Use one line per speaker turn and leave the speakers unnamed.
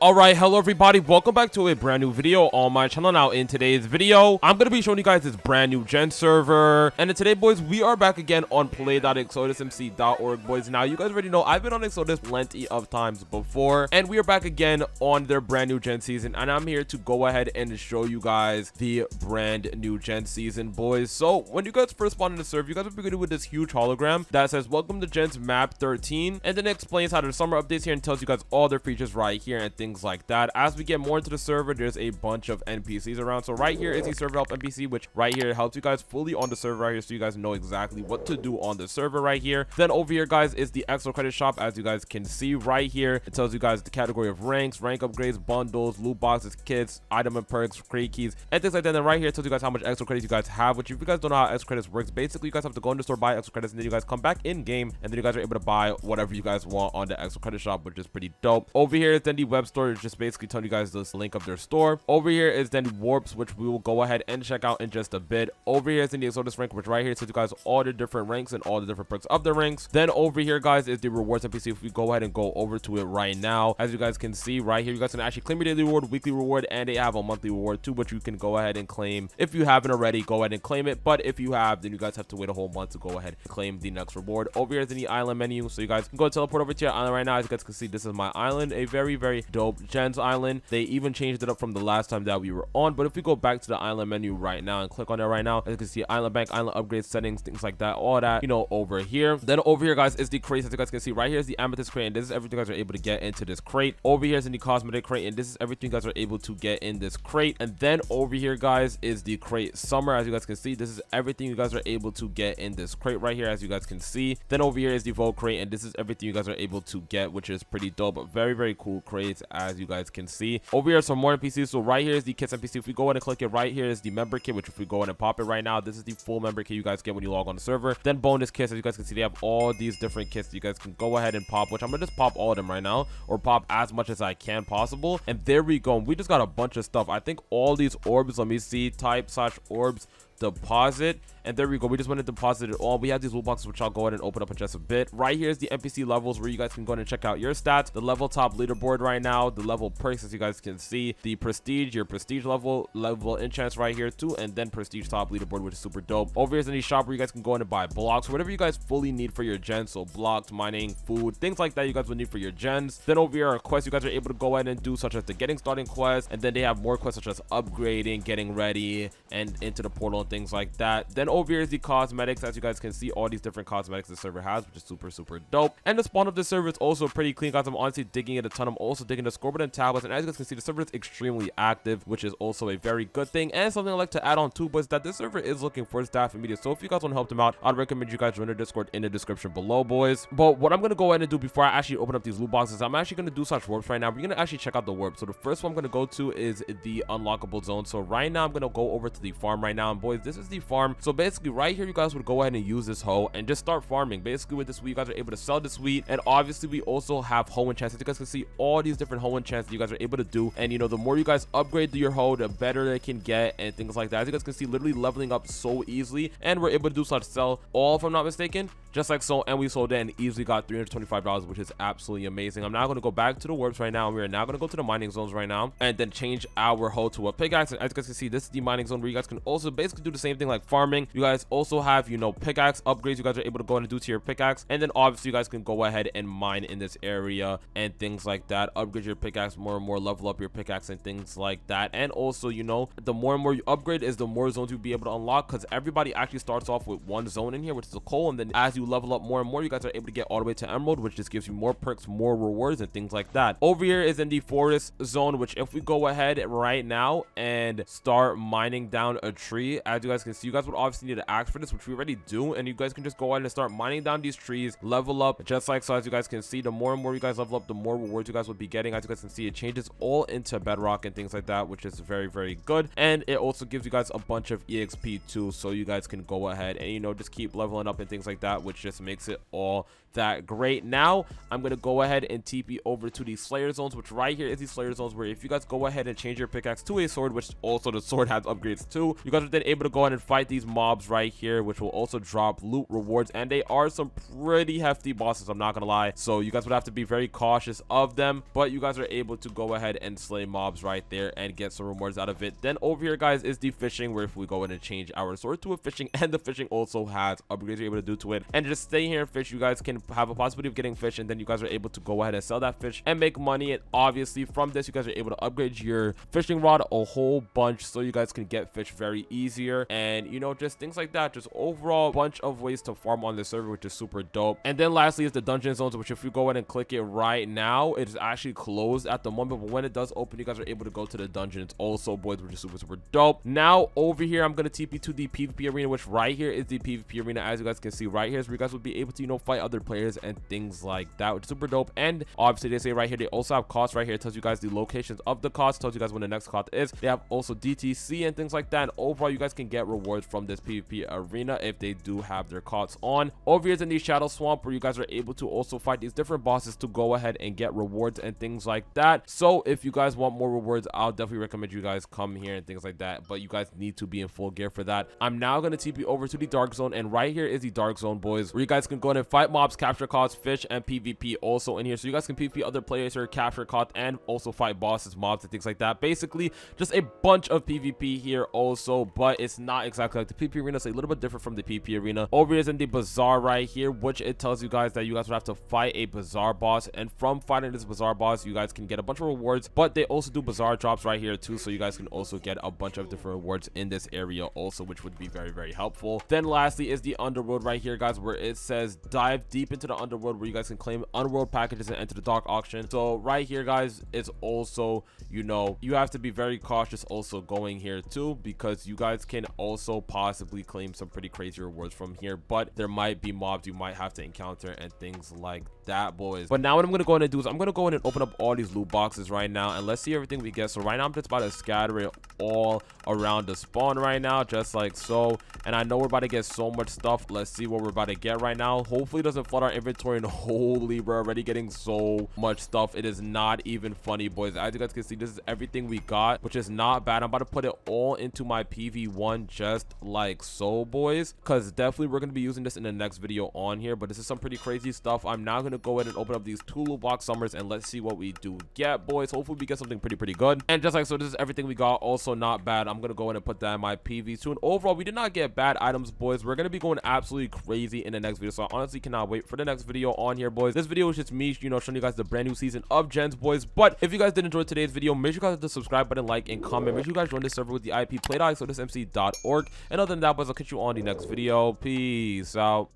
Alright, hello everybody, welcome back to a brand new video on my channel. Now in today's video, I'm going to be showing you guys this brand new GENS server. And today, boys, we are back again on play.exodusmc.org, boys. Now, you guys already know I've been on Exodus plenty of times before, and we are back again on their brand new GENS season. And I'm here to go ahead and show you guys the brand new GENS season, boys. So when you guys first spawn in the server, you guys will be greeted with this huge hologram that says welcome to GENS map 13, and then it explains how the summer updates here and tells you guys all their features right here and things like that. As we get more into the server, there's a bunch of NPCs around. So right here is the server help NPC, which right here helps you guys fully on the server right here, so you guys know exactly what to do on the server right here. Then over here, guys, is the extra credit shop. As you guys can see right here, it tells you guys the category of ranks, rank upgrades, bundles, loot boxes, kits, item and perks, crate keys, and things like that. And then right here it tells you guys how much extra credits you guys have, which if you guys don't know how extra credits works, basically you guys have to go in the store, buy extra credits, and then you guys come back in game, and then you guys are able to buy whatever you guys want on the extra credit shop, which is pretty dope. Over here is then the web store, just basically telling you guys this link of their store. Over here is then warps, which we will go ahead and check out in just a bit. Over here is in the Exodus rank, which right here tells you guys all the different ranks and all the different perks of the ranks. Then over here, guys, is the rewards NPC. If we go ahead and go over to it right now, as you guys can see right here, you guys can actually claim your daily reward, weekly reward, and they have a monthly reward too, which you can go ahead and claim. If you haven't already, go ahead and claim it, but if you have, then you guys have to wait a whole month to go ahead and claim the next reward. Over here is in the island menu, so you guys can go teleport over to your island right now. As you guys can see, this is my island, a very dope GENS island. They even changed it up from the last time that we were on. But if we go back to the island menu right now and click on it right now, as you can see, island bank, island upgrade settings, things like that, all that, you know, over here. Then over here, guys, is the crate. As you guys can see right here is the amethyst crate, and this is everything you guys are able to get into this crate. Over here is in the cosmetic crate, and this is everything you guys are able to get in this crate. And then over here, guys, is the crate summer. As you guys can see, this is everything you guys are able to get in this crate right here, as you guys can see. Then over here is the vote crate, and this is everything you guys are able to get, which is pretty dope. Very cool crates, as you guys can see. Over here are some more NPCs. So right here is the kits NPC. If we go ahead and click it, right here is the member kit, which if we go ahead and pop it right now, this is the full member kit you guys get when you log on the server. Then bonus kits, as you guys can see, they have all these different kits you guys can go ahead and pop, which I'm gonna just pop all of them right now, or pop as much as I can possible. And there we go, we just got a bunch of stuff. I think all these orbs, let me see, type/orbs deposit, and there we go, we just went and deposited it all. We have these loot boxes, which I'll go ahead and open up in just a bit. Right here is the NPC levels, where you guys can go ahead and check out your stats, the level top leaderboard right now, the level perks, as you guys can see, the prestige, your prestige level enchants right here too, and then prestige top leaderboard, which is super dope. Over here is in the shop, where you guys can go in and buy blocks, whatever you guys fully need for your gens, so blocks, mining, food, things like that you guys would need for your gens. Then over here are quests you guys are able to go ahead and do, such as the getting starting quest, and then they have more quests such as upgrading, getting ready, and into the portal and things like that. Then over here is the cosmetics. As you guys can see, all these different cosmetics the server has, which is super dope. And the spawn of the server is also pretty clean, guys. I'm honestly digging it a ton. I'm also digging the scoreboard and tablets, and as you guys can see, the server is extremely active, which is also a very good thing. And something I like to add on too, but is that this server is looking for staff and media, so if you guys want to help them out, I'd recommend you guys join their Discord in the description below, boys. But what I'm gonna go ahead and do before I actually open up these loot boxes, I'm actually gonna do such warps right now. We're gonna actually check out the warp. So the first one I'm gonna go to is the unlockable zone. So right now I'm gonna go over to the farm right now, and boys, this is the farm. So basically right here, you guys would go ahead and use this hoe and just start farming. Basically with this wheat, you guys are able to sell this wheat, and obviously we also have hoe enchants. You guys can see all these different hoe enchants that you guys are able to do, and you know, the more you guys upgrade your hoe, the better they can get and things like that. As you guys can see, literally leveling up so easily, and we're able to do such sell all, if I'm not mistaken, just like so, and we sold it and easily got $325, which is absolutely amazing. I'm now going to go back to the warps right now, and we're now going to go to the mining zones right now, and then change our hoe to a pickaxe. And as you guys can see, this is the mining zone, where you guys can also basically do the same thing like farming. You guys also have, you know, pickaxe upgrades you guys are able to go and do to your pickaxe, and then obviously you guys can go ahead and mine in this area and things like that, upgrade your pickaxe more and more, level up your pickaxe and things like that. And also, you know, the more and more you upgrade is the more zones you'll be able to unlock, because everybody actually starts off with one zone in here, which is a coal, and then as you level up more and more, you guys are able to get all the way to emerald, which just gives you more perks, more rewards, and things like that. Over here is in the forest zone, which if we go ahead right now and start mining down a tree, as you guys can see, you guys would obviously need an axe for this, which we already do, and you guys can just go ahead and start mining down these trees, level up just like so. As you guys can see, the more and more you guys level up, the more rewards you guys would be getting. As you guys can see, it changes all into bedrock and things like that, which is very good. And it also gives you guys a bunch of exp too, so you guys can go ahead and, you know, just keep leveling up and things like that, which which just makes it all that great. Now I'm gonna go ahead and TP over to the Slayer zones, which right here is the Slayer zones, where if you guys go ahead and change your pickaxe to a sword, which also the sword has upgrades too, you guys are then able to go ahead and fight these mobs right here, which will also drop loot rewards, and they are some pretty hefty bosses, I'm not gonna lie. So you guys would have to be very cautious of them, but you guys are able to go ahead and slay mobs right there and get some rewards out of it. Then over here, guys, is the fishing, where if we go ahead and change our sword to a fishing, and the fishing also has upgrades you're able to do to it, and just stay here and fish, you guys can have a possibility of getting fish, and then you guys are able to go ahead and sell that fish and make money. And obviously from this, you guys are able to upgrade your fishing rod a whole bunch, so you guys can get fish very easier, and you know, just things like that. Just overall bunch of ways to farm on the server, which is super dope. And then lastly is the dungeon zones, which if you go ahead and click it right now, it is actually closed at the moment, but when it does open, you guys are able to go to the dungeons also, boys, which is super dope. Now over here, I'm gonna TP to the PvP arena, which right here is the PvP arena. As you guys can see right here, is where you guys will be able to, you know, fight other players and things like that, which is super dope. And obviously they say right here they also have costs. Right here it tells you guys the locations of the costs, tells you guys when the next cost is. They have also DTC and things like that, and overall you guys can get rewards from this PvP arena if they do have their costs on. Over here is in the Shadow Swamp, where you guys are able to also fight these different bosses to go ahead and get rewards and things like that. So if you guys want more rewards, I'll definitely recommend you guys come here and things like that, but you guys need to be in full gear for that. I'm now going to TP over to the Dark Zone, and right here is the Dark Zone, boys, where you guys can go ahead and fight mobs, capture costs, fish, and PvP also in here. So you guys can PvP other players here, capture costs, and also fight bosses, mobs, and things like that. Basically just a bunch of PvP here also, but it's not exactly like the PvP arena. It's a little bit different from the PvP arena. Over here is in the Bazaar right here, which it tells you guys that you guys would have to fight a Bazaar boss, and from fighting this Bazaar boss, you guys can get a bunch of rewards, but they also do Bazaar drops right here too, so you guys can also get a bunch of different rewards in this area also, which would be very helpful. Then lastly is the Underworld right here, guys, where it says dive deep into the Underworld, where you guys can claim Underworld packages and enter the dark auction. So right here, guys, it's also, you know, you have to be very cautious also going here too, because you guys can also possibly claim some pretty crazy rewards from here, but there might be mobs you might have to encounter and things like that, boys. But now what I'm gonna go ahead and do is I'm gonna go ahead and open up all these loot boxes right now, and let's see everything we get. So right now I'm just about to scatter it all around the spawn right now, just like so. And I know we're about to get so much stuff. Let's see what we're about to get right now. Hopefully it doesn't flood our inventory, and holy, we're already getting so much stuff. It is not even funny, boys. As you guys can see, this is everything we got, which is not bad. I'm about to put it all into my PV1 just like so, boys, because definitely we're going to be using this in the next video on here. But this is some pretty crazy stuff. I'm now going to go ahead and open up these 2 loot box summers, and let's see what we do get, boys. Hopefully we get something pretty good. And just like so, this is everything we got. Also not bad. I'm going to go ahead and put that in my PV2. And overall, we did not get bad items, boys. We're going to be going absolutely crazy in the next video, so I honestly cannot wait for the next video on here, boys. This video is just me, you know, showing you guys the brand new season of Gens, boys. But if you guys did enjoy today's video, make sure you guys hit the subscribe button, like, and comment. Make sure you guys join this server with the IP play.ssundee.org. And other than that, boys, I'll catch you on the next video. Peace out.